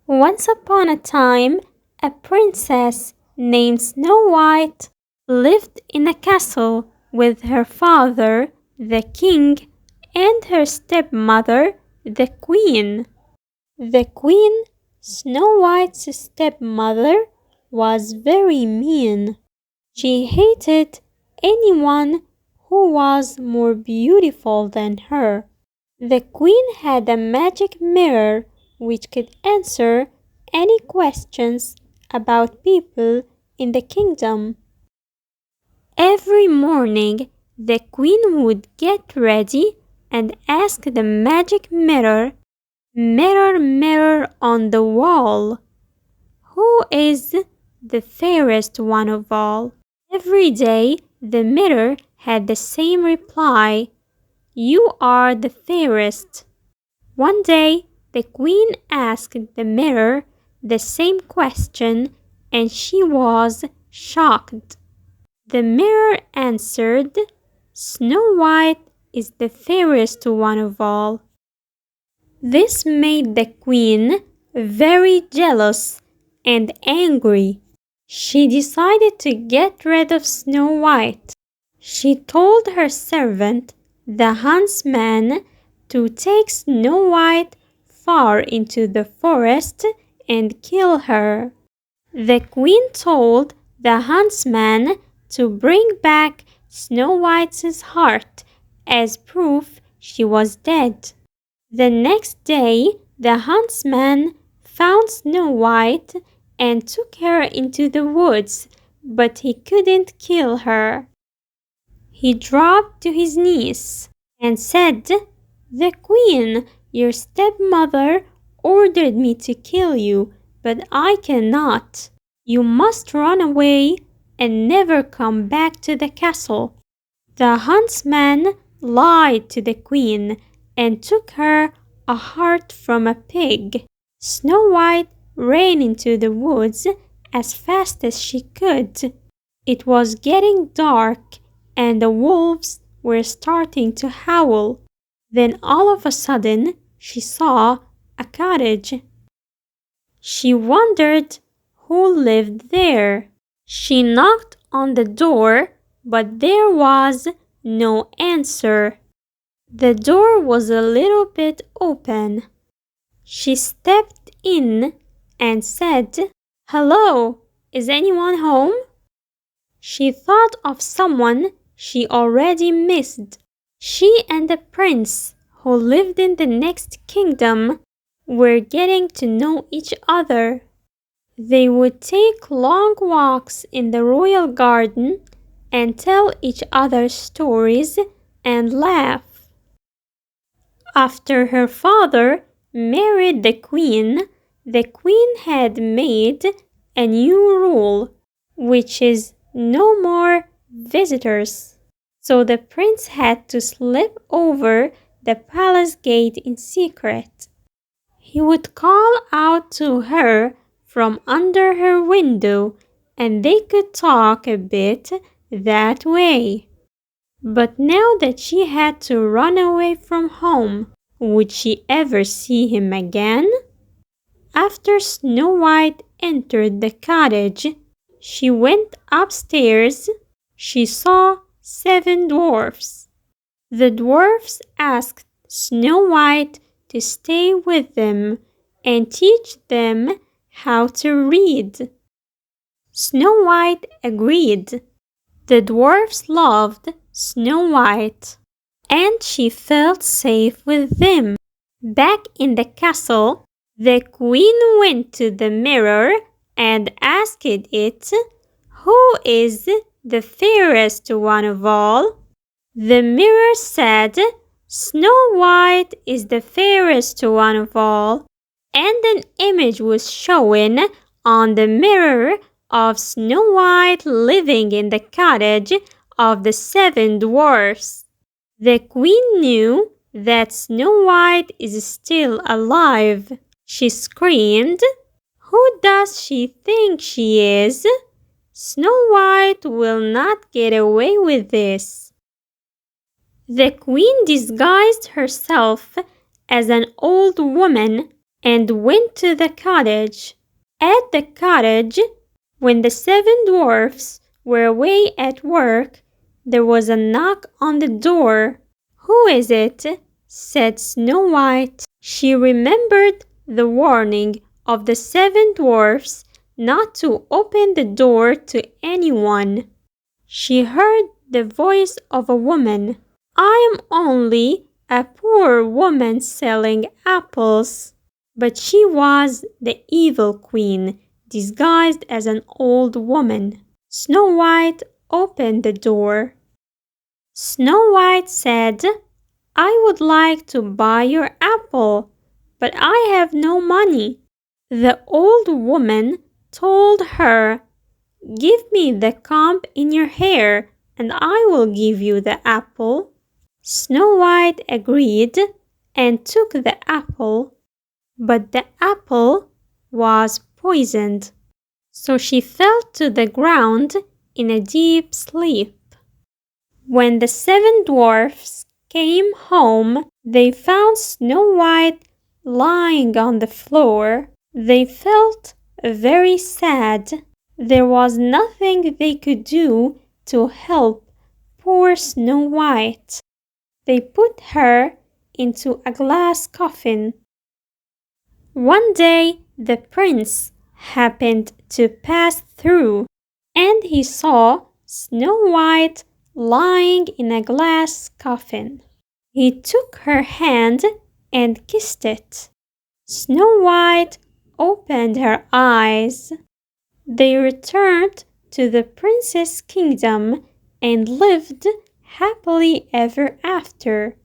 Once upon a time, a princess named Snow White lived in a castle with her father, the king, and her stepmother, the queen. The queen, Snow White's stepmother, was very mean. She hated anyone who was more beautiful than her. The queen had a magic mirror which could answer any questions about people in the kingdom. Every morning, the queen would get ready and ask the magic mirror, "Mirror, mirror on the wall, who is the fairest one of all?" Every day, the mirror had the same reply, "You are the fairest." One day, the queen asked the mirror the same question, and she was shocked. The mirror answered, "Snow White is the fairest one of all." This made the queen very jealous and angry. She decided to get rid of Snow White. She told her servant, the huntsman, to take Snow White far into the forest and kill her. The queen told the huntsman to bring back Snow White's heart as proof she was dead. The next day, the huntsman found Snow White and took her into the woods, but he couldn't kill her. He dropped to his knees and said, "The queen, your stepmother, ordered me to kill you, but I cannot. You must run away and never come back to the castle." The huntsman lied to the queen and took her a heart from a pig. Snow White ran into the woods as fast as she could. It was getting dark and the wolves were starting to howl. Then all of a sudden she saw a cottage. She wondered who lived there. She knocked on the door, but there was no answer. The door was a little bit open. She stepped in and said, "Hello, is anyone home?" She thought of someone she already missed. She and the prince, who lived in the next kingdom, were getting to know each other. They would take long walks in the royal garden and tell each other stories and laugh. After her father married the queen had made a new rule, which is no more visitors. So the prince had to slip over the palace gate in secret. He would call out to her from under her window, and they could talk a bit that way. But now that she had to run away from home, would she ever see him again? After Snow White entered the cottage, she went upstairs. She saw 7 dwarfs. The dwarfs asked Snow White to stay with them and teach them how to read. Snow White agreed. The dwarfs loved Snow White, and she felt safe with them. Back in the castle, the queen went to the mirror and asked it, "Who is the fairest one of all?" The mirror said, "Snow White is the fairest one of all," and an image was shown on the mirror of Snow White living in the cottage of the 7 dwarfs. The queen knew that Snow White is still alive. She screamed, "Who does she think she is? Snow White will not get away with this." The queen disguised herself as an old woman and went to the cottage. At the cottage, when the 7 dwarfs were away at work, there was a knock on the door. "Who is it?" said Snow White. She remembered the warning of the 7 dwarfs not to open the door to anyone. She heard the voice of a woman. "I am only a poor woman selling apples." But she was the evil queen, disguised as an old woman. Snow White opened the door. Snow White said, "I would like to buy your apple, but I have no money." The old woman told her, "Give me the comb in your hair, and I will give you the apple." Snow White agreed and took the apple, but the apple was poisoned, so she fell to the ground in a deep sleep. When the 7 dwarfs came home, they found Snow White lying on the floor. They felt very sad. There was nothing they could do to help poor Snow White. They put her into a glass coffin. One day the prince happened to pass through, and he saw Snow White lying in a glass coffin. He took her hand and kissed it. Snow White opened her eyes. They returned to the prince's kingdom and lived happily ever after.